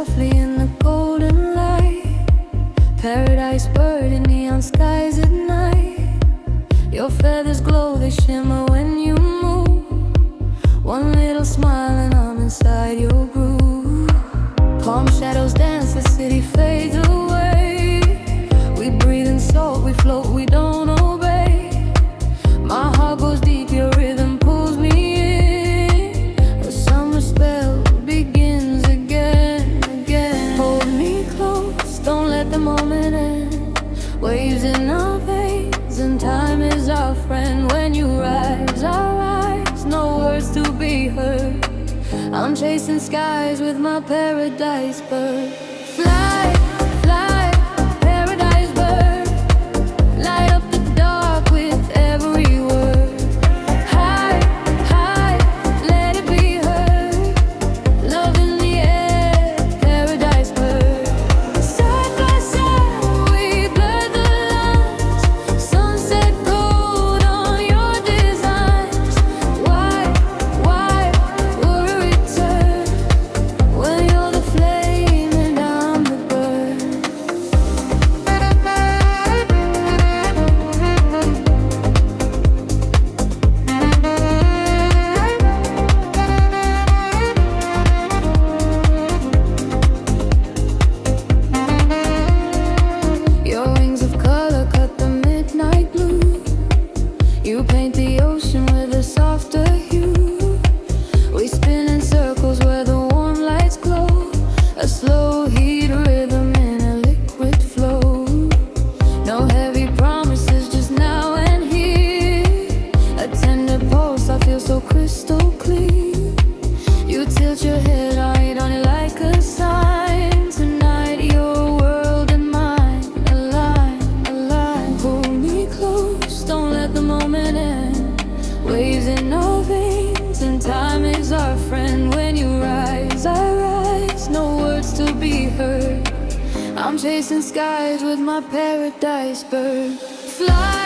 softly in the golden light. Paradise bird in neon skies at night. Your feathers glow, they shimmer when you move. One little smile and I'm inside your groove. Palm shadows dance, the city fades away. We breathe in salt, we float, we don't obey. My heart goes deep, your rhythm pulls me in. A summer spell begins again, again. Hold me close, don't let the moment end. Waves in our veins and time is our friend. When you rise, I rise, no words to be heard. I'm chasing skies with my paradise bird. Fly, fly, paradise bird. Light up the dark with every word. High, high, let it be heard. Love in the air, paradise bird. Side by side, we blur the lines. Sunset gold on your designs. Why would we return when you're the flame and I'm the bird? Your wings of color cut the midnight blue. You paint the ocean with a softer hue. We spin in circles where the warm lights glow. A slow heat rhythm in a liquid flow. No heavy promises, just now and here. A tender pulse, I feel so crystal clear. You tilt your head, I read on it like a sign. Tonight your world and mine align, align. Hold me close, don't let the moment end. Waves in our veins and time is our friend. When you rise, I rise, no words to be heard. I'm chasing skies with my paradise bird. Fly,